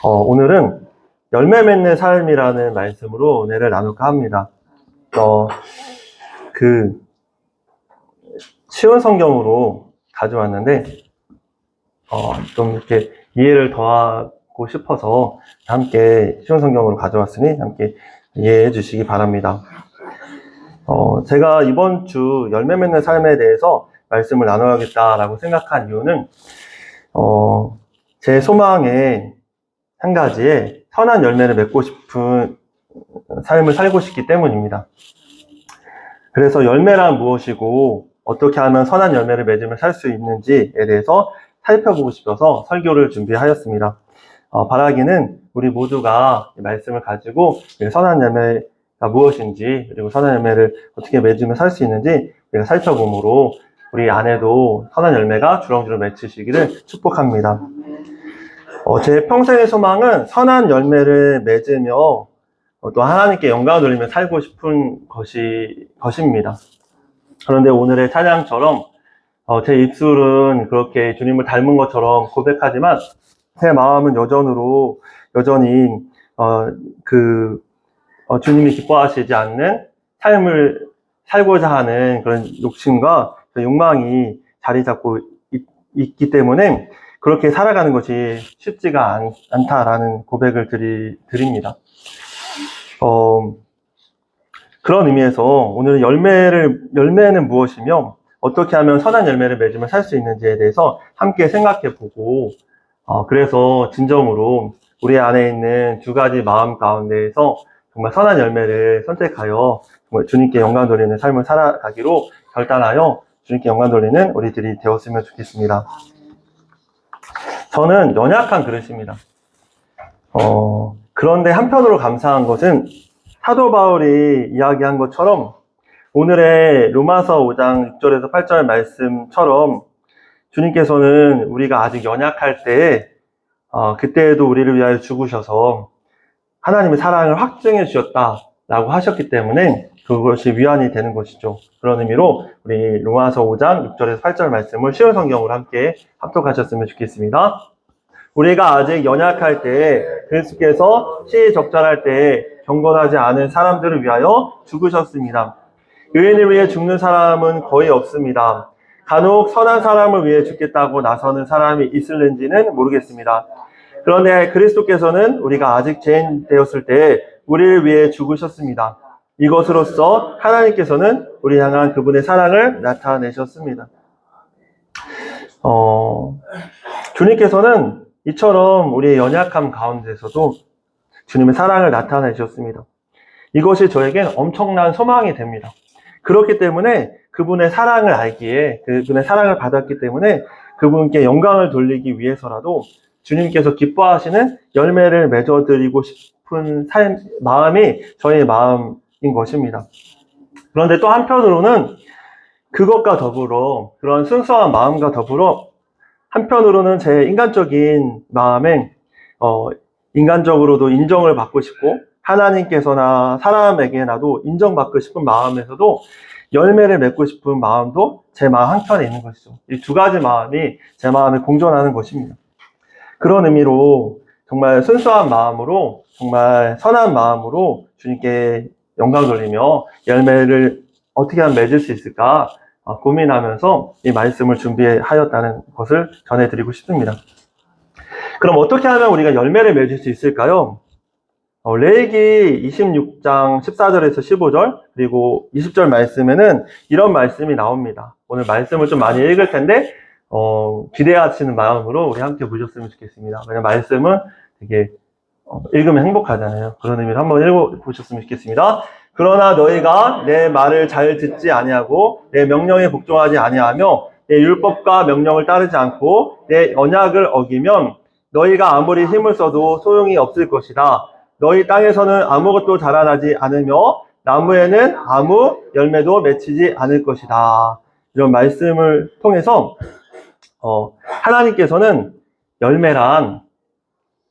오늘은 열매 맺는 삶이라는 말씀으로 은혜를 나눌까 합니다. 쉬운 성경으로 가져왔는데, 좀 이렇게 이해를 더하고 싶어서 함께 쉬운 성경으로 가져왔으니 함께 이해해 주시기 바랍니다. 제가 이번 주 열매 맺는 삶에 대해서 말씀을 나눠야겠다라고 생각한 이유는, 제 소망의 한 가지에 선한 열매를 맺고 싶은 삶을 살고 싶기 때문입니다. 그래서 열매란 무엇이고 어떻게 하면 선한 열매를 맺으며 살 수 있는지에 대해서 살펴보고 싶어서 설교를 준비하였습니다. 바라기는 우리 모두가 이 말씀을 가지고 선한 열매가 무엇인지, 그리고 선한 열매를 어떻게 맺으며 살 수 있는지 우리가 살펴보므로 우리 안에도 선한 열매가 주렁주렁 맺히시기를 축복합니다. 제 평생의 소망은 선한 열매를 맺으며 또 하나님께 영광을 돌리며 살고 싶은 것입니다. 그런데 오늘의 찬양처럼 제 입술은 그렇게 주님을 닮은 것처럼 고백하지만 제 마음은 여전히 주님이 기뻐하시지 않는 삶을 살고자 하는 그런 욕심과 욕망이 자리 잡고 있기 때문에 그렇게 살아가는 것이 쉽지가 않다라는 고백을 드립니다. 그런 의미에서 오늘 열매는 무엇이며 어떻게 하면 선한 열매를 맺으며 살 수 있는지에 대해서 함께 생각해 보고, 그래서 진정으로 우리 안에 있는 두 가지 마음 가운데에서 정말 선한 열매를 선택하여 정말 주님께 영광 돌리는 삶을 살아가기로 결단하여 주님께 영광 돌리는 우리들이 되었으면 좋겠습니다. 저는 연약한 그릇입니다. 그런데 한편으로 감사한 것은 사도 바울이 이야기한 것처럼 오늘의 로마서 5장 6절에서 8절 말씀처럼 주님께서는 우리가 아직 연약할 때에 그때에도 우리를 위하여 죽으셔서 하나님의 사랑을 확증해 주셨다라고 하셨기 때문에 그것이 위안이 되는 것이죠. 그런 의미로 우리 로마서 5장 6절에서 8절 말씀을 쉬운 성경으로 함께 합독하셨으면 좋겠습니다. 우리가 아직 연약할 때에 그리스도께서 시적절할 때에 경건하지 않은 사람들을 위하여 죽으셨습니다. 의인을 위해 죽는 사람은 거의 없습니다. 간혹 선한 사람을 위해 죽겠다고 나서는 사람이 있을는지는 모르겠습니다. 그런데 그리스도께서는 우리가 아직 죄인 되었을 때에 우리를 위해 죽으셨습니다. 이것으로써 하나님께서는 우리 향한 그분의 사랑을 나타내셨습니다. 주님께서는 이처럼 우리의 연약함 가운데서도 주님의 사랑을 나타내셨습니다. 이것이 저에겐 엄청난 소망이 됩니다. 그렇기 때문에 그분의 사랑을 알기에, 그분의 사랑을 받았기 때문에 그분께 영광을 돌리기 위해서라도 주님께서 기뻐하시는 열매를 맺어드리고 싶은 마음이 저의 마음인 것입니다. 그런데 또 한편으로는 그것과 더불어, 그런 순수한 마음과 더불어 한편으로는 제 인간적인 마음에 인간적으로도 인정을 받고 싶고 하나님께서나 사람에게 나도 인정받고 싶은 마음에서도 열매를 맺고 싶은 마음도 제 마음 한켠에 있는 것이죠. 이 두 가지 마음이 제 마음에 공존하는 것입니다. 그런 의미로 정말 순수한 마음으로, 정말 선한 마음으로 주님께 영광 돌리며 열매를 어떻게 하면 맺을 수 있을까 고민하면서 이 말씀을 준비하였다는 것을 전해드리고 싶습니다. 그럼 어떻게 하면 우리가 열매를 맺을 수 있을까요? 레위기 26장 14절에서 15절 그리고 20절 말씀에는 이런 말씀이 나옵니다. 오늘 말씀을 좀 많이 읽을 텐데 기대하시는 마음으로 우리 함께 보셨으면 좋겠습니다. 왜냐면 말씀은 되게 읽으면 행복하잖아요. 그런 의미로 한번 읽어보셨으면 좋겠습니다. 그러나 너희가 내 말을 잘 듣지 아니하고 내 명령에 복종하지 아니하며 내 율법과 명령을 따르지 않고 내 언약을 어기면 너희가 아무리 힘을 써도 소용이 없을 것이다. 너희 땅에서는 아무것도 자라나지 않으며 나무에는 아무 열매도 맺히지 않을 것이다. 이런 말씀을 통해서 하나님께서는 열매란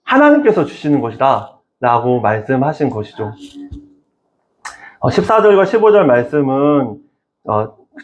하나님께서 주시는 것이다 라고 말씀하신 것이죠. 14절과 15절 말씀은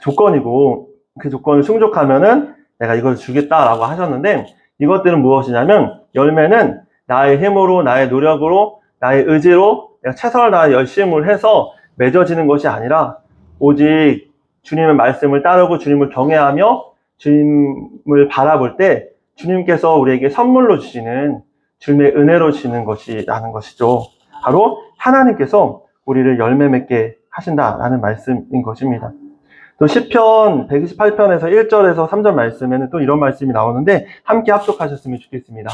조건이고 그 조건을 충족하면은 내가 이걸 주겠다라고 하셨는데 이것들은 무엇이냐면 열매는 나의 힘으로, 나의 노력으로, 나의 의지로 내가 최선을 다해 열심을 해서 맺어지는 것이 아니라 오직 주님의 말씀을 따르고 주님을 경외하며 주님을 바라볼 때 주님께서 우리에게 선물로 주시는 주님의 은혜로 주시는 것이라는 것이죠. 바로 하나님께서 우리를 열매 맺게 하신다라는 말씀인 것입니다. 또 시편 128편에서 1절에서 3절 말씀에는 또 이런 말씀이 나오는데 함께 합독하셨으면 좋겠습니다.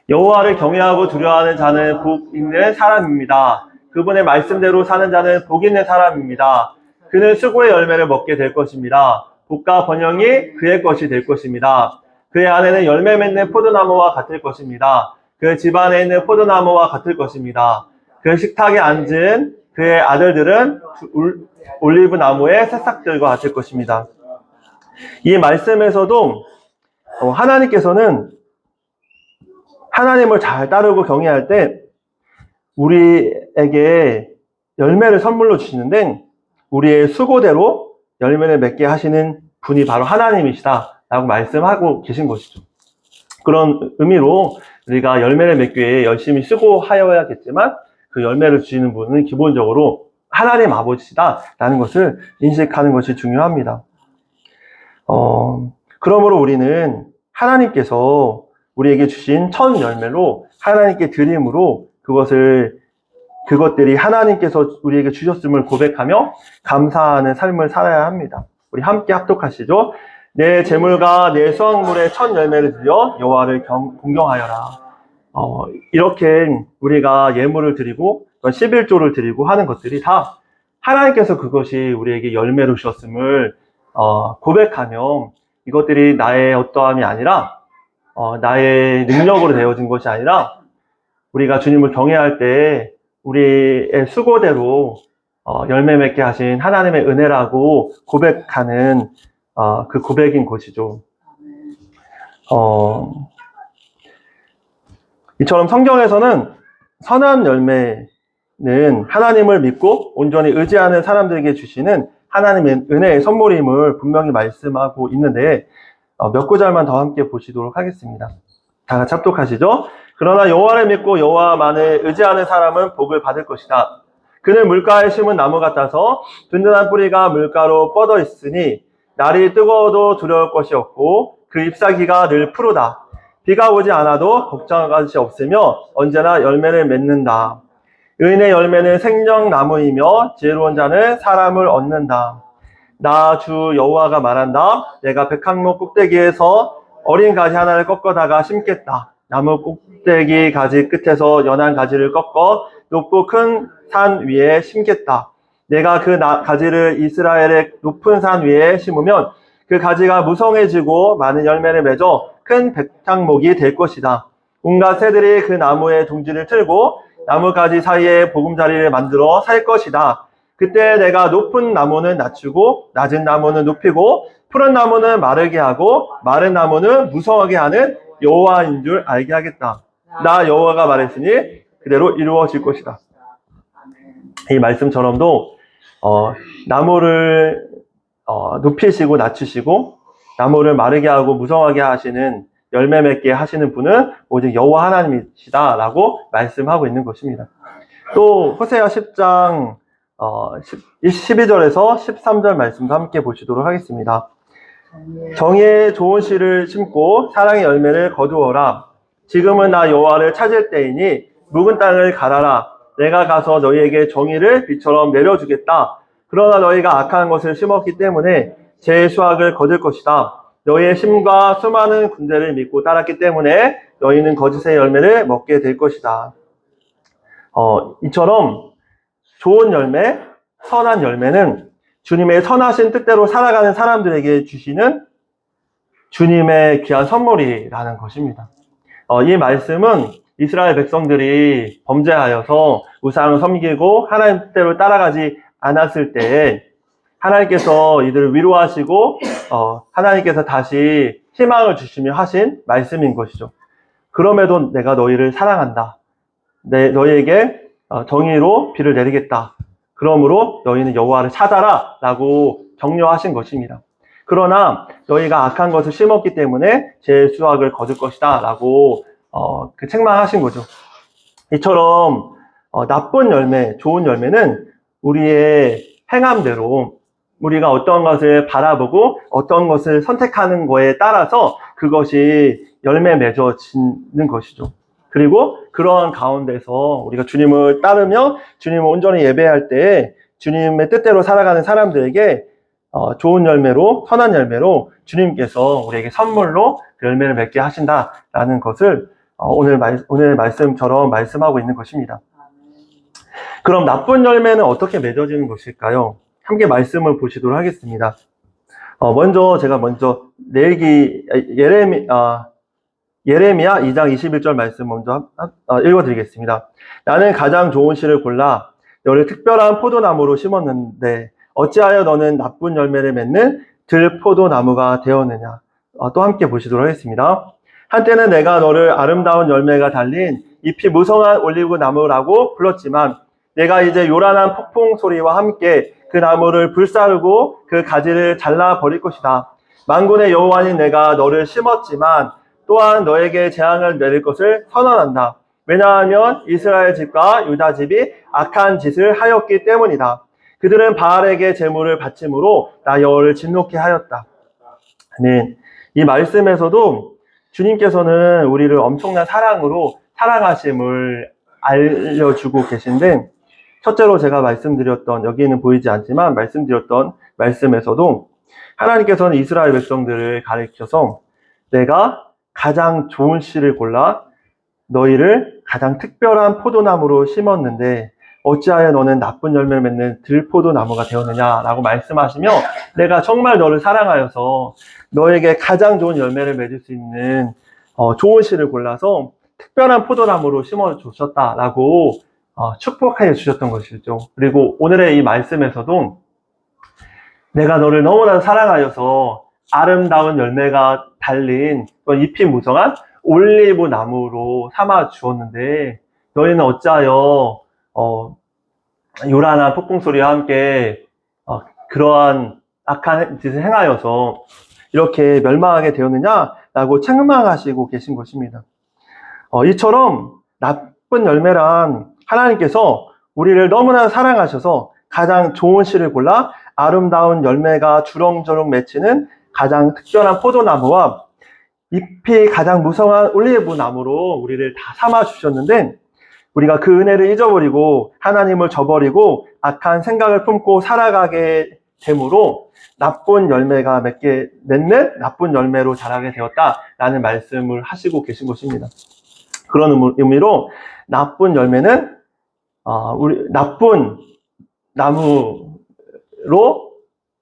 여호와를 경외하고 두려워하는 자는 복 있는 사람입니다. 그분의 말씀대로 사는 자는 복 있는 사람입니다. 그는 수고의 열매를 먹게 될 것입니다. 복과 번영이 그의 것이 될 것입니다. 그의 아내는 열매 맺는 포도나무와 같을 것입니다. 그 집안에 있는 포도나무와 같을 것입니다. 그 식탁에 앉은 그의 아들들은 올리브 나무의 새싹들과 같을 것입니다. 이 말씀에서도 하나님께서는 하나님을 잘 따르고 경외할 때 우리에게 열매를 선물로 주시는데 우리의 수고대로 열매를 맺게 하시는 분이 바로 하나님이시다 라고 말씀하고 계신 것이죠. 그런 의미로 우리가 열매를 맺기 위해 열심히 수고하여야겠지만 그 열매를 주시는 분은 기본적으로 하나님 아버지시다 라는 것을 인식하는 것이 중요합니다. 그러므로 우리는 하나님께서 우리에게 주신 첫 열매로 하나님께 드림으로 그것들이 하나님께서 우리에게 주셨음을 고백하며 감사하는 삶을 살아야 합니다. 우리 함께 합독하시죠. 내 재물과 내 수확물의 첫 열매를 드려 여호와를 공경하여라. 이렇게 우리가 예물을 드리고 11조를 드리고 하는 것들이 다 하나님께서 그것이 우리에게 열매로 주셨음을 고백하며 이것들이 나의 어떠함이 아니라 나의 능력으로 되어진 것이 아니라 우리가 주님을 경외할 때 우리의 수고대로 열매 맺게 하신 하나님의 은혜라고 고백하는 그 고백인 것이죠. 이처럼 성경에서는 선한 열매는 하나님을 믿고 온전히 의지하는 사람들에게 주시는 하나님의 은혜의 선물임을 분명히 말씀하고 있는데 몇 구절만 더 함께 보시도록 하겠습니다. 다 같이 합독하시죠. 그러나 여호와를 믿고 여호와만을 의지하는 사람은 복을 받을 것이다. 그는 물가에 심은 나무 같아서 든든한 뿌리가 물가로 뻗어 있으니 날이 뜨거워도 두려울 것이 없고 그 잎사귀가 늘 푸르다. 비가 오지 않아도 걱정할 것이 없으며 언제나 열매를 맺는다. 의인의 열매는 생명나무이며 지혜로운 자는 사람을 얻는다. 나 주 여호와가 말한다. 내가 백향목 꼭대기에서 어린 가지 하나를 꺾어다가 심겠다. 나무 꼭대기 가지 끝에서 연한 가지를 꺾어 높고 큰 산 위에 심겠다. 내가 그 가지를 이스라엘의 높은 산 위에 심으면 그 가지가 무성해지고 많은 열매를 맺어 큰 백향목이 될 것이다. 온갖 새들이 그 나무의 둥지를 틀고 나무가지 사이에 보금자리를 만들어 살 것이다. 그때 내가 높은 나무는 낮추고 낮은 나무는 높이고 푸른 나무는 마르게 하고 마른 나무는 무성하게 하는 여호와인 줄 알게 하겠다. 나 여호와가 말했으니 그대로 이루어질 것이다. 이 말씀처럼도 나무를 높이시고 낮추시고 나무를 마르게 하고 무성하게 하시는 열매 맺게 하시는 분은 오직 여호와 하나님이시다 라고 말씀하고 있는 것입니다. 또 호세아 10장 12절에서 13절 말씀도 함께 보시도록 하겠습니다. 정의의 좋은 씨를 심고 사랑의 열매를 거두어라. 지금은 나 여호와를 찾을 때이니 묵은 땅을 갈아라. 내가 가서 너희에게 정의를 비처럼 내려주겠다. 그러나 너희가 악한 것을 심었기 때문에 제 수확을 거둘 것이다. 너희의 심과 수많은 군대를 믿고 따랐기 때문에 너희는 거짓의 열매를 먹게 될 것이다. 이처럼 좋은 열매, 선한 열매는 주님의 선하신 뜻대로 살아가는 사람들에게 주시는 주님의 귀한 선물이라는 것입니다. 이 말씀은 이스라엘 백성들이 범죄하여서 우상을 섬기고 하나님 뜻대로 따라가지 않았을 때 하나님께서 이들을 위로하시고 하나님께서 다시 희망을 주시며 하신 말씀인 것이죠. 그럼에도 내가 너희를 사랑한다. 너희에게 정의로 비를 내리겠다. 그러므로 너희는 여호와를 찾아라 라고 격려하신 것입니다. 그러나 너희가 악한 것을 심었기 때문에 제 수확을 거둘 것이다 라고 그 책망하신 거죠. 이처럼 나쁜 열매, 좋은 열매는 우리의 행함대로 우리가 어떤 것을 바라보고 어떤 것을 선택하는 거에 따라서 그것이 열매 맺어지는 것이죠. 그리고 그러한 가운데서 우리가 주님을 따르며 주님을 온전히 예배할 때 주님의 뜻대로 살아가는 사람들에게 좋은 열매로, 선한 열매로 주님께서 우리에게 선물로 그 열매를 맺게 하신다라는 것을 오늘 말씀처럼 말씀하고 있는 것입니다. 그럼 나쁜 열매는 어떻게 맺어지는 것일까요? 함께 말씀을 보시도록 하겠습니다. 제가 예레미야 2장 21절 말씀 먼저 읽어드리겠습니다. 나는 가장 좋은 씨를 골라 너를 특별한 포도나무로 심었는데 어찌하여 너는 나쁜 열매를 맺는 들포도나무가 되었느냐. 또 함께 보시도록 하겠습니다. 한때는 내가 너를 아름다운 열매가 달린 잎이 무성한 올리브 나무라고 불렀지만 내가 이제 요란한 폭풍 소리와 함께 그 나무를 불사르고 그 가지를 잘라버릴 것이다. 만군의 여호와인 내가 너를 심었지만 또한 너에게 재앙을 내릴 것을 선언한다. 왜냐하면 이스라엘 집과 유다 집이 악한 짓을 하였기 때문이다. 그들은 바알에게 제물을 바침으로 나 여호와를 진노케 하였다. 아멘. 이 말씀에서도 주님께서는 우리를 엄청난 사랑으로 사랑하심을 알려주고 계신데, 첫째로 제가 말씀드렸던, 여기는 보이지 않지만 말씀드렸던 말씀에서도 하나님께서는 이스라엘 백성들을 가리켜서 내가 가장 좋은 씨를 골라 너희를 가장 특별한 포도나무로 심었는데 어찌하여 너는 나쁜 열매를 맺는 들포도나무가 되었느냐라고 말씀하시며, 내가 정말 너를 사랑하여서 너에게 가장 좋은 열매를 맺을 수 있는 좋은 씨를 골라서 특별한 포도나무로 심어주셨다라고 축복해 주셨던 것이죠. 그리고 오늘의 이 말씀에서도 내가 너를 너무나 사랑하여서 아름다운 열매가 달린 잎이 무성한 올리브 나무로 삼아 주었는데 너희는 어찌하여 요란한 폭풍 소리와 함께 그러한 악한 짓을 행하여서 이렇게 멸망하게 되었느냐라고 책망하시고 계신 것입니다. 이처럼 나쁜 열매란 하나님께서 우리를 너무나 사랑하셔서 가장 좋은 씨를 골라 아름다운 열매가 주렁주렁 맺히는 가장 특별한 포도나무와 잎이 가장 무성한 올리브 나무로 우리를 다 삼아 주셨는데, 우리가 그 은혜를 잊어버리고 하나님을 저버리고 악한 생각을 품고 살아가게 되므로 나쁜 열매가 맺는 나쁜 열매로 자라게 되었다라는 말씀을 하시고 계신 것입니다. 그런 의미로 나쁜 열매는 나쁜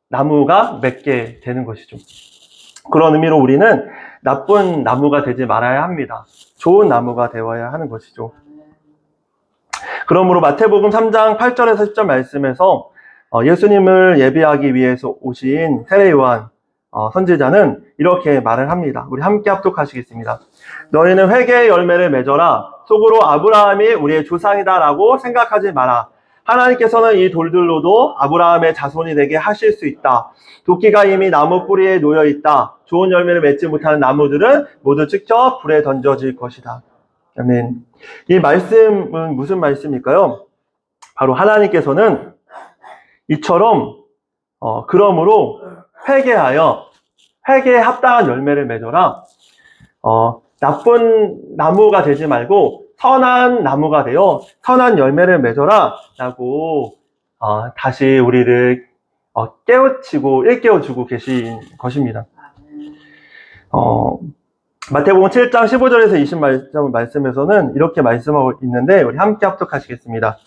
나무가 맺게 되는 것이죠. 그런 의미로 우리는 나쁜 나무가 되지 말아야 합니다. 좋은 나무가 되어야 하는 것이죠. 그러므로 마태복음 3장 8절에서 10절 말씀에서 예수님을 예비하기 위해서 오신 세례 요한 선지자는 이렇게 말을 합니다. 우리 함께 합독하시겠습니다. 너희는 회개의 열매를 맺어라. 속으로 아브라함이 우리의 조상이다라고 생각하지 마라. 하나님께서는 이 돌들로도 아브라함의 자손이 되게 하실 수 있다. 도끼가 이미 나무 뿌리에 놓여 있다. 좋은 열매를 맺지 못하는 나무들은 모두 찍혀 불에 던져질 것이다. 아멘. 이 말씀은 무슨 말씀일까요? 바로 하나님께서는 이처럼 그러므로 회개에 합당한 열매를 맺어라. 나쁜 나무가 되지 말고 선한 나무가 되어 선한 열매를 맺어라 라고 다시 우리를 일깨워주고 계신 것입니다. 마태복음 7장 15절에서 20절 말씀에서는 이렇게 말씀하고 있는데 우리 함께 합독하시겠습니다.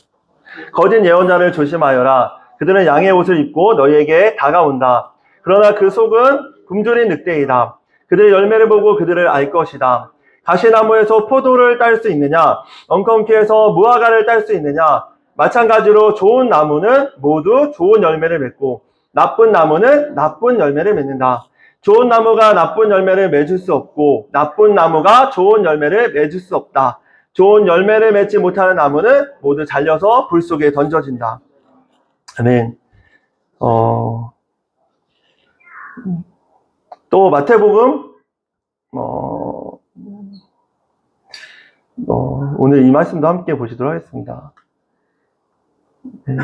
거짓 예언자를 조심하여라. 그들은 양의 옷을 입고 너희에게 다가온다. 그러나 그 속은 굶주린 늑대이다. 그들의 열매를 보고 그들을 알 것이다. 가시나무에서 포도를 딸 수 있느냐? 엉겅퀴에서 무화과를 딸 수 있느냐? 마찬가지로 좋은 나무는 모두 좋은 열매를 맺고 나쁜 나무는 나쁜 열매를 맺는다. 좋은 나무가 나쁜 열매를 맺을 수 없고 나쁜 나무가 좋은 열매를 맺을 수 없다. 좋은 열매를 맺지 못하는 나무는 모두 잘려서 불 속에 던져진다. 아멘. 또 마태복음 오늘 이 말씀도 함께 보시도록 하겠습니다. 네.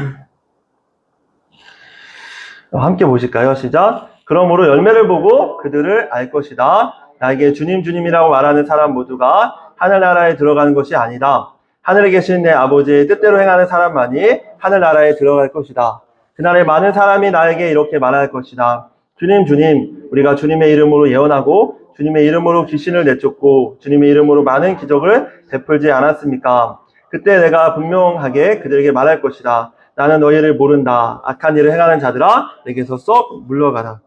함께 보실까요? 시작. 그러므로 열매를 보고 그들을 알 것이다. 나에게 주님 주님이라고 말하는 사람 모두가 하늘나라에 들어가는 것이 아니다. 하늘에 계신 내 아버지의 뜻대로 행하는 사람만이 하늘나라에 들어갈 것이다. 그날에 많은 사람이 나에게 이렇게 말할 것이다. 주님 주님, 우리가 주님의 이름으로 예언하고 주님의 이름으로 귀신을 내쫓고 주님의 이름으로 많은 기적을 베풀지 않았습니까? 그때 내가 분명하게 그들에게 말할 것이다. 나는 너희를 모른다. 악한 일을 행하는 자들아, 내게서 썩 물러가라.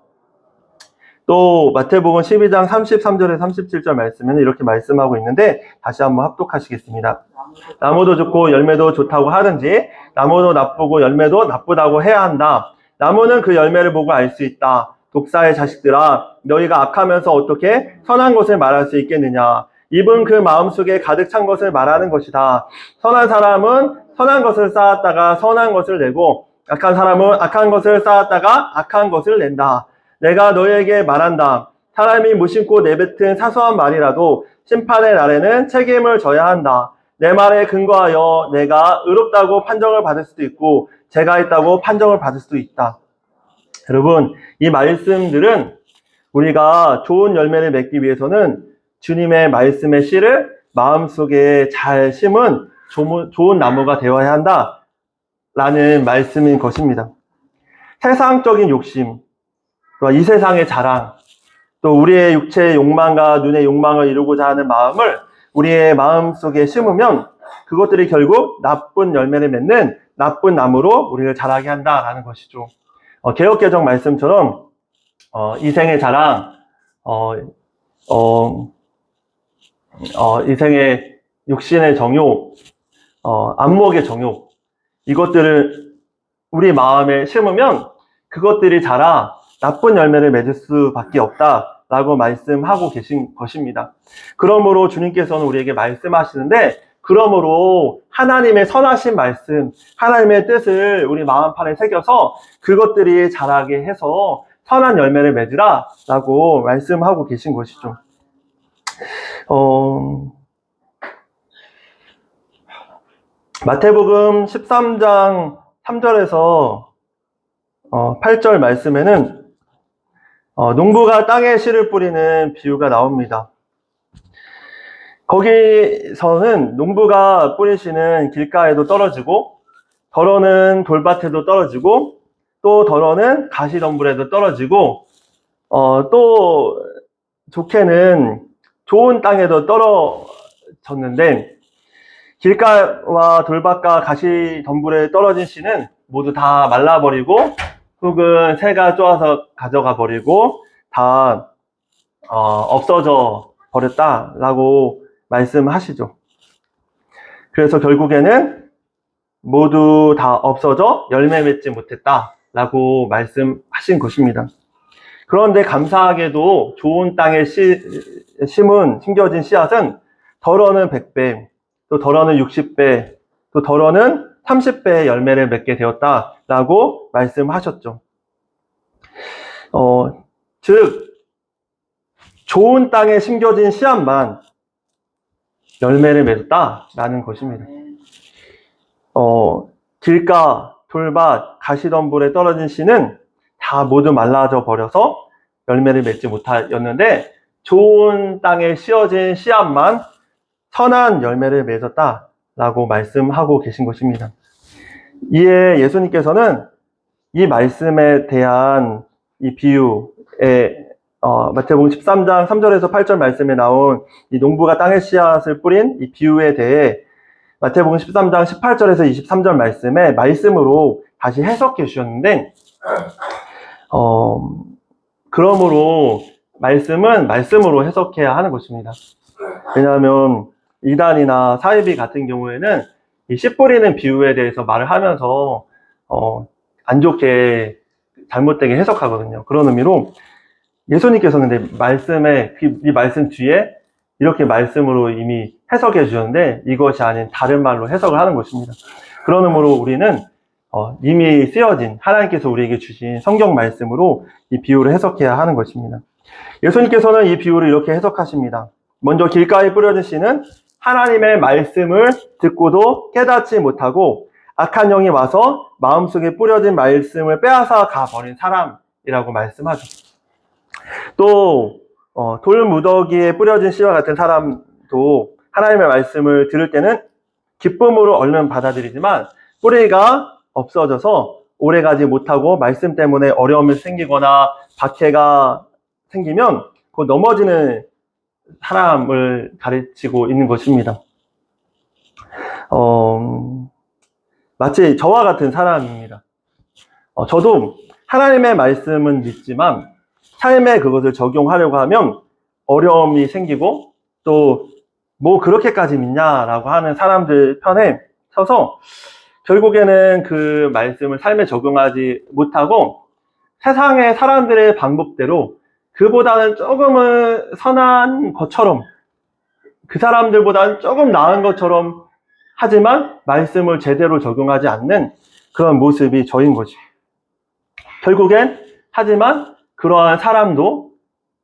또 마태복음 12장 33절에 37절 말씀에는 이렇게 말씀하고 있는데 다시 한번 합독하시겠습니다. 나무도 좋고 열매도 좋다고 하든지 나무도 나쁘고 열매도 나쁘다고 해야 한다. 나무는 그 열매를 보고 알 수 있다. 독사의 자식들아, 너희가 악하면서 어떻게 선한 것을 말할 수 있겠느냐. 입은 그 마음속에 가득 찬 것을 말하는 것이다. 선한 사람은 선한 것을 쌓았다가 선한 것을 내고 악한 사람은 악한 것을 쌓았다가 악한 것을 낸다. 내가 너희에게 말한다. 사람이 무심코 내뱉은 사소한 말이라도 심판의 날에는 책임을 져야 한다. 내 말에 근거하여 내가 의롭다고 판정을 받을 수도 있고 죄가 있다고 판정을 받을 수도 있다. 여러분, 이 말씀들은 우리가 좋은 열매를 맺기 위해서는 주님의 말씀의 씨를 마음속에 잘 심은 좋은 나무가 되어야 한다 라는 말씀인 것입니다. 세상적인 욕심, 또 이 세상의 자랑, 또 우리의 육체의 욕망과 눈의 욕망을 이루고자 하는 마음을 우리의 마음속에 심으면 그것들이 결국 나쁜 열매를 맺는 나쁜 나무로 우리를 자라게 한다라는 것이죠. 개역개정 말씀처럼 이생의 자랑, 이생의 육신의 정욕, 안목의 정욕, 이것들을 우리 마음에 심으면 그것들이 자라 나쁜 열매를 맺을 수밖에 없다라고 말씀하고 계신 것입니다. 그러므로 주님께서는 우리에게 말씀하시는데, 그러므로 하나님의 선하신 말씀, 하나님의 뜻을 우리 마음판에 새겨서 그것들이 자라게 해서 선한 열매를 맺으라 라고 말씀하고 계신 것이죠. 마태복음 13장 3절에서 8절 말씀에는 농부가 땅에 씨를 뿌리는 비유가 나옵니다. 거기서는 농부가 뿌린 씨는 길가에도 떨어지고 덜어는 돌밭에도 떨어지고 또 덜어는 가시덤불에도 떨어지고 또 좋게는 좋은 땅에도 떨어졌는데, 길가와 돌밭과 가시덤불에 떨어진 씨는 모두 다 말라버리고 혹은 새가 쪼아서 가져가 버리고 다 없어져 버렸다라고 말씀하시죠. 그래서 결국에는 모두 다 없어져 열매 맺지 못했다라고 말씀하신 것입니다. 그런데 감사하게도 좋은 땅에 심겨진 씨앗은 덜어는 100배, 또 덜어는 60배, 또 덜어는 30배의 열매를 맺게 되었다라고 말씀하셨죠. 즉 좋은 땅에 심겨진 씨앗만 열매를 맺었다라는 것입니다. 길가, 돌밭, 가시덤불에 떨어진 씨는 다 모두 말라져 버려서 열매를 맺지 못하였는데, 좋은 땅에 씌어진 씨앗만 선한 열매를 맺었다라고 말씀하고 계신 것입니다. 이에 예수님께서는 이 말씀에 대한 이 비유에 마태복음 13장 3절에서 8절 말씀에 나온 이 농부가 땅에 씨앗을 뿌린 이 비유에 대해 마태복음 13장 18절에서 23절 말씀으로 다시 해석해 주셨는데, 그러므로 말씀은 말씀으로 해석해야 하는 것입니다. 왜냐하면 이단이나 사이비 같은 경우에는 이 씨 뿌리는 비유에 대해서 말을 하면서 안 좋게 잘못되게 해석하거든요. 그런 의미로 예수님께서는 근데 이 말씀 뒤에 이렇게 말씀으로 이미 해석해 주셨는데 이것이 아닌 다른 말로 해석을 하는 것입니다. 그런 의미로 우리는 이미 쓰여진 하나님께서 우리에게 주신 성경 말씀으로 이 비유를 해석해야 하는 것입니다. 예수님께서는 이 비유를 이렇게 해석하십니다. 먼저 길가에 뿌려진 씨는 하나님의 말씀을 듣고도 깨닫지 못하고 악한 영이 와서 마음속에 뿌려진 말씀을 빼앗아 가버린 사람이라고 말씀하죠. 또 돌무더기에 뿌려진 씨와 같은 사람도 하나님의 말씀을 들을 때는 기쁨으로 얼른 받아들이지만 뿌리가 없어져서 오래가지 못하고 말씀 때문에 어려움이 생기거나 박해가 생기면 곧 넘어지는 사람을 가르치고 있는 것입니다. 마치 저와 같은 사람입니다. 저도 하나님의 말씀은 믿지만 삶에 그것을 적용하려고 하면 어려움이 생기고 또 뭐 그렇게까지 믿냐라고 하는 사람들 편에 서서 결국에는 그 말씀을 삶에 적용하지 못하고 세상의 사람들의 방법대로 그보다는 조금은 선한 것처럼 그 사람들보다는 조금 나은 것처럼 하지만 말씀을 제대로 적용하지 않는 그런 모습이 저인 거지. 결국엔 하지만 그러한 사람도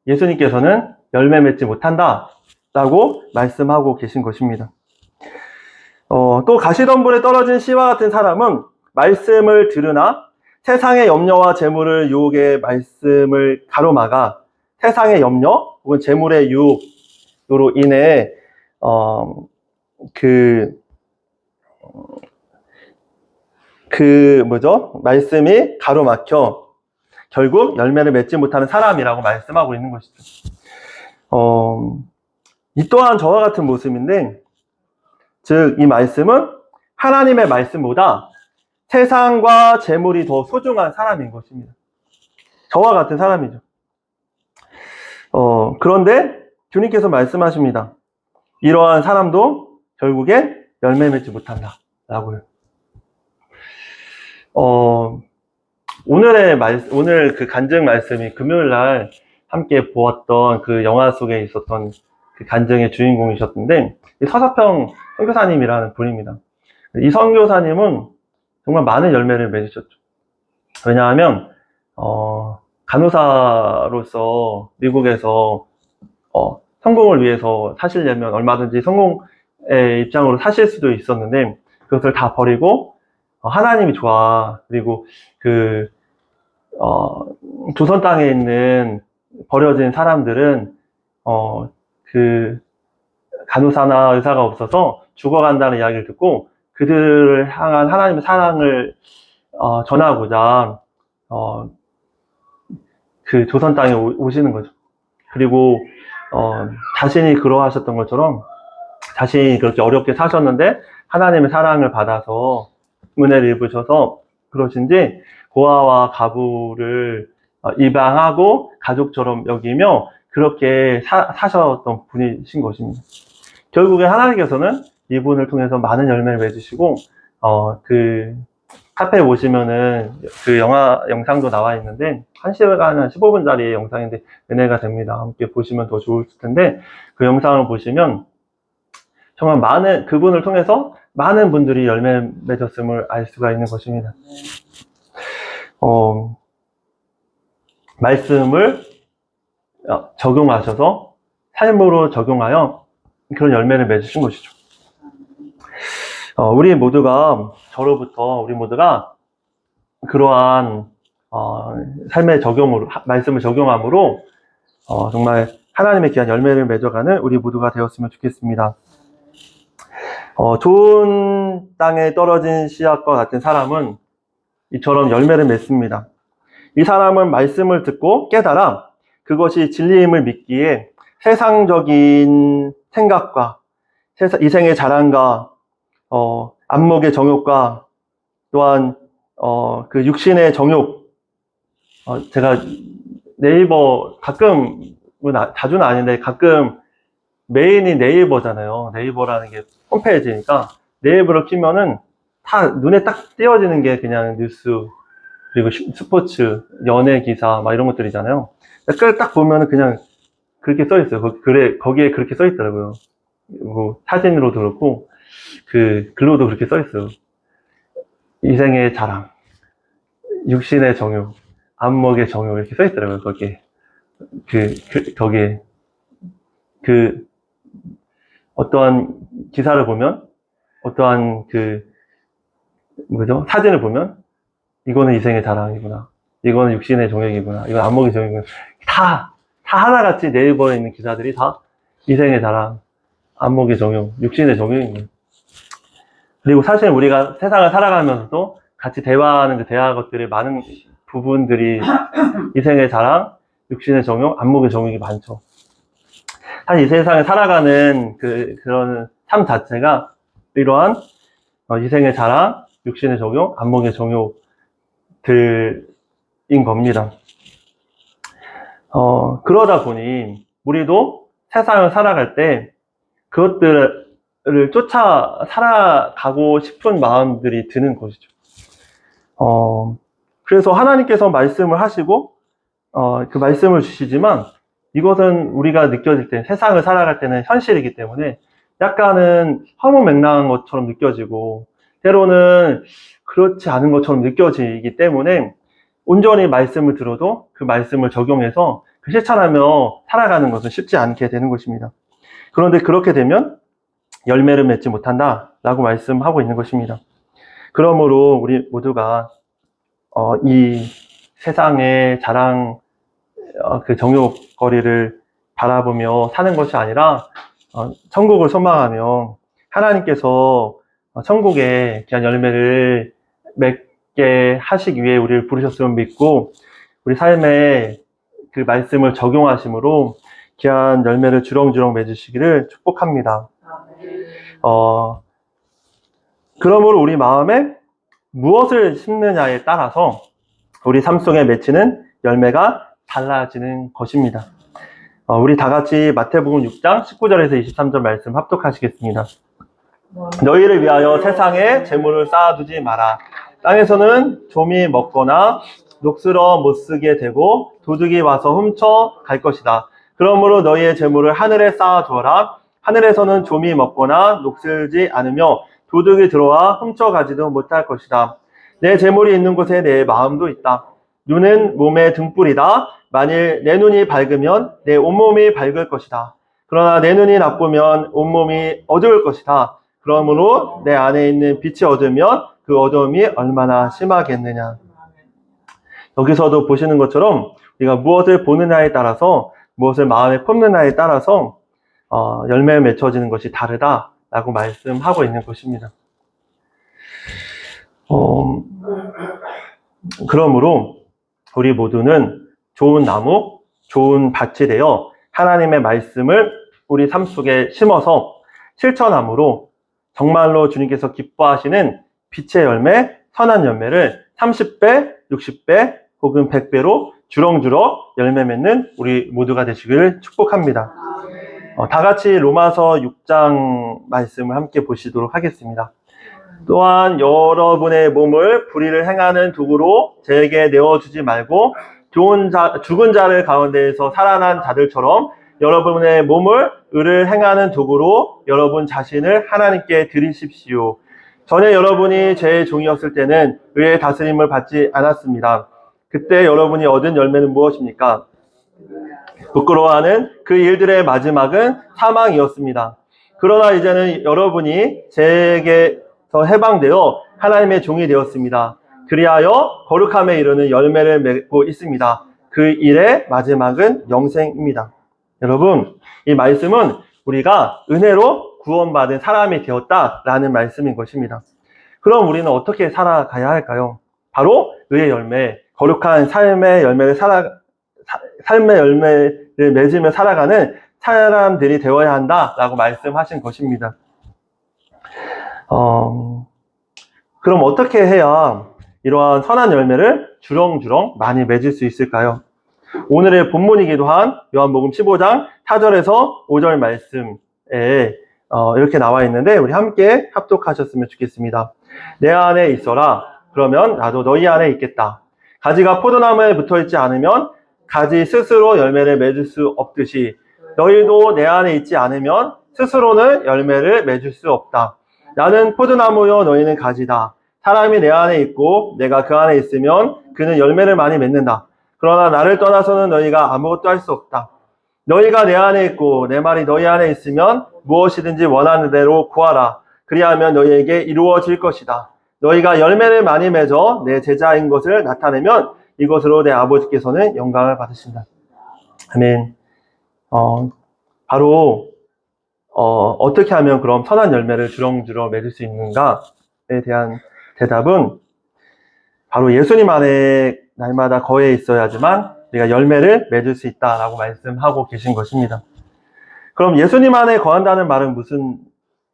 예수님께서는 열매 맺지 못한다 라고 말씀하고 계신 것입니다. 또 가시덤불에 떨어진 씨와 같은 사람은 말씀을 들으나 세상의 염려와 재물을 유혹의 말씀을 가로막아 세상의 염려 혹은 재물의 유혹으로 인해 말씀이 가로막혀 결국 열매를 맺지 못하는 사람이라고 말씀하고 있는 것이죠. 이 또한 저와 같은 모습인데, 즉 이 말씀은 하나님의 말씀보다 세상과 재물이 더 소중한 사람인 것입니다. 저와 같은 사람이죠. 그런데 주님께서 말씀하십니다. 이러한 사람도 결국엔 열매 맺지 못한다 라고요. 오늘 그 간증 말씀이 금요일날 함께 보았던 그 영화 속에 있었던 그 간증의 주인공이셨는데, 이 서사평 선교사님이라는 분입니다. 이 선교사님은 정말 많은 열매를 맺으셨죠. 왜냐하면 간호사로서 미국에서 성공을 위해서 사시려면 얼마든지 성공의 입장으로 사실 수도 있었는데 그것을 다 버리고 하나님이 좋아. 그리고 조선 땅에 있는 버려진 사람들은 간호사나 의사가 없어서 죽어간다는 이야기를 듣고 그들을 향한 하나님의 사랑을 전하고자 그 조선 땅에 오시는 거죠. 그리고 자신이 그러하셨던 것처럼 자신이 그렇게 어렵게 사셨는데 하나님의 사랑을 받아서 은혜를 입으셔서 그러신지 고아와 가부를 입양하고 가족처럼 여기며 그렇게 사셨던 분이신 것입니다. 결국에 하나님께서는 이분을 통해서 많은 열매를 맺으시고 그 카페에 오시면은 그 영상도 나와 있는데 1시간 한 15분짜리 영상인데 은혜가 됩니다. 함께 보시면 더 좋을 텐데 그 영상을 보시면 정말 그분을 통해서 많은 분들이 열매 맺었음을 알 수가 있는 것입니다. 말씀을 적용하셔서 삶으로 적용하여 그런 열매를 맺으신 것이죠. 우리 모두가 그러한 삶의 적용으로 말씀을 적용함으로 정말 하나님의 귀한 열매를 맺어가는 우리 모두가 되었으면 좋겠습니다. 좋은 땅에 떨어진 씨앗과 같은 사람은 이처럼 열매를 맺습니다. 이 사람은 말씀을 듣고 깨달아 그것이 진리임을 믿기에 세상적인 생각과 이생의 자랑과 안목의 정욕과 또한 그 육신의 정욕, 제가 네이버 자주는 아닌데 가끔 메인이 네이버잖아요. 네이버라는 게 홈페이지니까 네이버를 키면은 다 눈에 딱 띄어지는 게 그냥 뉴스 그리고 스포츠, 연예 기사 막 이런 것들이잖아요. 그걸 딱 보면은 그냥 그렇게 써 있어요. 거기에 그렇게 써 있더라고요. 뭐 사진으로도 그렇고 그 글로도 그렇게 써 있어요. 이생의 자랑, 육신의 정욕, 안목의 정욕 이렇게 써 있더라고요. 거기에 거기에 어떠한 기사를 보면, 어떠한 사진을 보면, 이거는 이생의 자랑이구나. 이거는 육신의 종역이구나. 이건 안목의 종역이구나. 다 하나같이 네이버에 있는 기사들이 다 이생의 자랑, 안목의 종역, 육신의 종역인 거예요. 그리고 사실 우리가 세상을 살아가면서도 같이 대화하는 그 대화 것들이 많은 부분들이 이생의 자랑, 육신의 종역, 안목의 종역이 많죠. 사실 이 세상을 살아가는 그런 삶 자체가 이러한 이생의 자랑, 육신의 종역, 안목의 종역들인 겁니다. 그러다 보니 우리도 세상을 살아갈 때 그것들을 쫓아 살아가고 싶은 마음들이 드는 것이죠. 그래서 하나님께서 말씀을 하시고 그 말씀을 주시지만 이것은 우리가 느껴질 때, 세상을 살아갈 때는 현실이기 때문에 약간은 허무맹랑한 것처럼 느껴지고 때로는 그렇지 않은 것처럼 느껴지기 때문에 온전히 말씀을 들어도 그 말씀을 적용해서 실천하며 살아가는 것은 쉽지 않게 되는 것입니다. 그런데 그렇게 되면 열매를 맺지 못한다 라고 말씀하고 있는 것입니다. 그러므로 우리 모두가 이 세상의 자랑, 그 정욕거리를 바라보며 사는 것이 아니라 천국을 소망하며 하나님께서 천국에 귀한 열매를 맺게 하시기 위해 우리를 부르셨음을 믿고 우리 삶에 그 말씀을 적용하심으로 귀한 열매를 주렁주렁 맺으시기를 축복합니다. 그러므로 우리 마음에 무엇을 심느냐에 따라서 우리 삶 속에 맺히는 열매가 달라지는 것입니다. 우리 다 같이 마태복음 6장 19절에서 23절 말씀 합독하시겠습니다. 너희를 위하여 세상에 재물을 쌓아두지 마라. 땅에서는 좀이 먹거나 녹슬어 못 쓰게 되고 도둑이 와서 훔쳐 갈 것이다. 그러므로 너희의 재물을 하늘에 쌓아두어라. 하늘에서는 좀이 먹거나 녹슬지 않으며 도둑이 들어와 훔쳐가지도 못할 것이다. 내 재물이 있는 곳에 내 마음도 있다. 눈은 몸의 등불이다. 만일 내 눈이 밝으면 내 온몸이 밝을 것이다. 그러나 내 눈이 나쁘면 온몸이 어두울 것이다. 그러므로 내 안에 있는 빛이 어두우면 그 어두움이 얼마나 심하겠느냐. 여기서도 보시는 것처럼 우리가 무엇을 보느냐에 따라서, 무엇을 마음에 품느냐에 따라서 열매에 맺혀지는 것이 다르다라고 말씀하고 있는 것입니다. 그러므로 우리 모두는 좋은 나무, 좋은 밭이 되어 하나님의 말씀을 우리 삶 속에 심어서 실천함으로 정말로 주님께서 기뻐하시는 빛의 열매, 선한 열매를 30배, 60배 혹은 100배로 주렁주렁 열매 맺는 우리 모두가 되시기를 축복합니다. 다 같이 로마서 6장 말씀을 함께 보시도록 하겠습니다. 또한 여러분의 몸을 불의를 행하는 도구로 저에게 내어주지 말고 죽은 자를 가운데에서 살아난 자들처럼 여러분의 몸을 의를 행하는 도구로 여러분 자신을 하나님께 드리십시오. 전에 여러분이 제 종이었을 때는 의의 다스림을 받지 않았습니다. 그때 여러분이 얻은 열매는 무엇입니까? 부끄러워하는 그 일들의 마지막은 사망이었습니다. 그러나 이제는 여러분이 제게서 해방되어 하나님의 종이 되었습니다. 그리하여 거룩함에 이르는 열매를 맺고 있습니다. 그 일의 마지막은 영생입니다. 여러분, 이 말씀은 우리가 은혜로 구원받은 사람이 되었다라는 말씀인 것입니다. 그럼 우리는 어떻게 살아가야 할까요? 바로 의의 열매, 거룩한 삶의 열매를 맺으며 살아가는 사람들이 되어야 한다라고 말씀하신 것입니다. 그럼 어떻게 해야 이러한 선한 열매를 주렁주렁 많이 맺을 수 있을까요? 오늘의 본문이기도 한 요한복음 15장 4절에서 5절 말씀에 이렇게 나와 있는데 우리 함께 합독하셨으면 좋겠습니다. 내 안에 있어라. 그러면 나도 너희 안에 있겠다. 가지가 포도나무에 붙어있지 않으면 가지 스스로 열매를 맺을 수 없듯이 너희도 내 안에 있지 않으면 스스로는 열매를 맺을 수 없다. 나는 포도나무요 너희는 가지다. 사람이 내 안에 있고 내가 그 안에 있으면 그는 열매를 많이 맺는다. 그러나 나를 떠나서는 너희가 아무것도 할 수 없다. 너희가 내 안에 있고 내 말이 너희 안에 있으면 무엇이든지 원하는 대로 구하라. 그리하면 너희에게 이루어질 것이다. 너희가 열매를 많이 맺어 내 제자인 것을 나타내면 이것으로 내 아버지께서는 영광을 받으신다. 아멘. 바로 어떻게 하면 그럼 선한 열매를 주렁주렁 맺을 수 있는가에 대한 대답은 바로 예수님 안에 날마다 거해 있어야지만 우리가 열매를 맺을 수 있다라고 말씀하고 계신 것입니다. 그럼 예수님 안에 거한다는 말은 무슨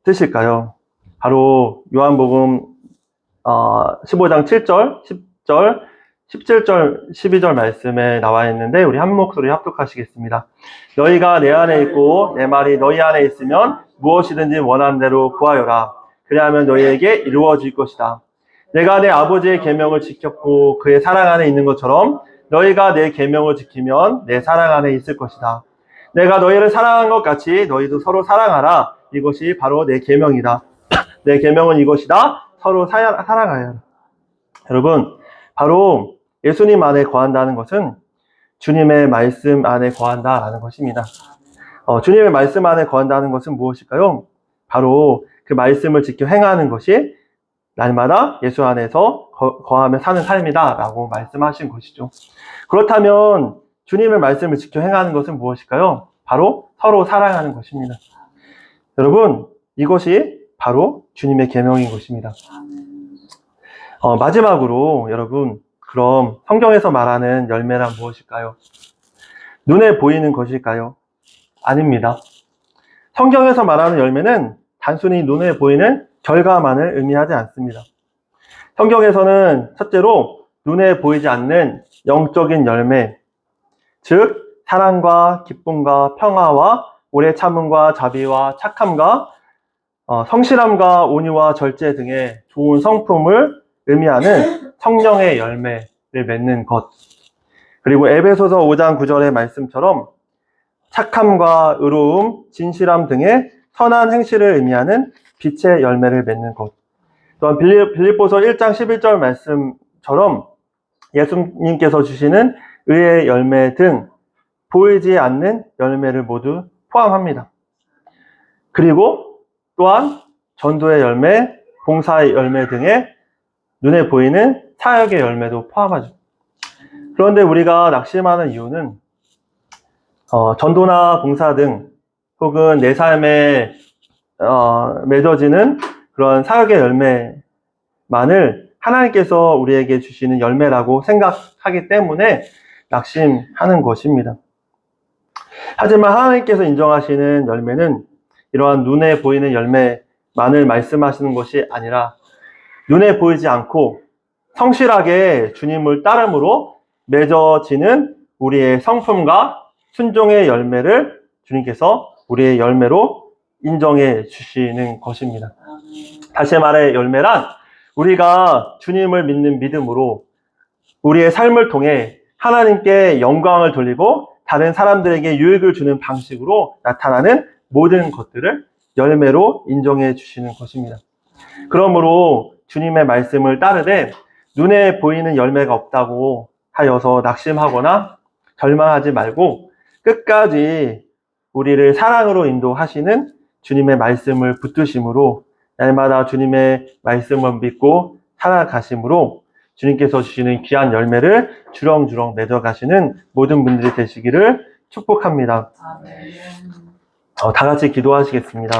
뜻일까요? 바로 요한복음 15장 7절, 10절, 17절, 12절 말씀에 나와 있는데 우리 한 목소리 합독하시겠습니다. 너희가 내 안에 있고 내 말이 너희 안에 있으면 무엇이든지 원하는 대로 구하여라. 그리하면 너희에게 이루어질 것이다. 내가 내 아버지의 계명을 지켰고 그의 사랑 안에 있는 것처럼 너희가 내 계명을 지키면 내 사랑 안에 있을 것이다. 내가 너희를 사랑한 것 같이 너희도 서로 사랑하라. 이것이 바로 내 계명이다. 내 계명은 이것이다. 서로 사랑하여라. 여러분, 바로 예수님 안에 거한다는 것은 주님의 말씀 안에 거한다라는 것입니다. 주님의 말씀 안에 거한다는 것은 무엇일까요? 바로 그 말씀을 지켜 행하는 것이 날마다 예수 안에서 거하며 사는 삶이다라고 말씀하신 것이죠. 그렇다면 주님의 말씀을 지켜 행하는 것은 무엇일까요? 바로 서로 사랑하는 것입니다. 여러분, 이것이 바로 주님의 계명인 것입니다. 마지막으로 여러분, 그럼 성경에서 말하는 열매란 무엇일까요? 눈에 보이는 것일까요? 아닙니다. 성경에서 말하는 열매는 단순히 눈에 보이는 결과만을 의미하지 않습니다. 성경에서는 첫째로 눈에 보이지 않는 영적인 열매, 즉 사랑과 기쁨과 평화와 오래 참음과 자비와 착함과 성실함과 온유와 절제 등의 좋은 성품을 의미하는 성령의 열매를 맺는 것. 그리고 에베소서 5장 9절의 말씀처럼 착함과 의로움, 진실함 등의 선한 행실을 의미하는 빛의 열매를 맺는 것. 또한 빌립보서 1장 11절 말씀처럼 예수님께서 주시는 의의 열매 등 보이지 않는 열매를 모두 포함합니다. 그리고 또한 전도의 열매, 봉사의 열매 등의 눈에 보이는 사역의 열매도 포함하죠. 그런데 우리가 낙심하는 이유는 전도나 봉사 등 혹은 내 삶에 맺어지는 그런 사역의 열매만을 하나님께서 우리에게 주시는 열매라고 생각하기 때문에 낙심하는 것입니다. 하지만 하나님께서 인정하시는 열매는 이러한 눈에 보이는 열매만을 말씀하시는 것이 아니라 눈에 보이지 않고 성실하게 주님을 따름으로 맺어지는 우리의 성품과 순종의 열매를 주님께서 우리의 열매로 인정해 주시는 것입니다. 다시 말해 열매란 우리가 주님을 믿는 믿음으로 우리의 삶을 통해 하나님께 영광을 돌리고 다른 사람들에게 유익을 주는 방식으로 나타나는 모든 것들을 열매로 인정해 주시는 것입니다. 그러므로 주님의 말씀을 따르되 눈에 보이는 열매가 없다고 하여서 낙심하거나 절망하지 말고 끝까지 우리를 사랑으로 인도하시는 주님의 말씀을 붙드심으로 날마다 주님의 말씀을 믿고 살아가심으로 주님께서 주시는 귀한 열매를 주렁주렁 맺어가시는 모든 분들이 되시기를 축복합니다. 다 같이 기도하시겠습니다.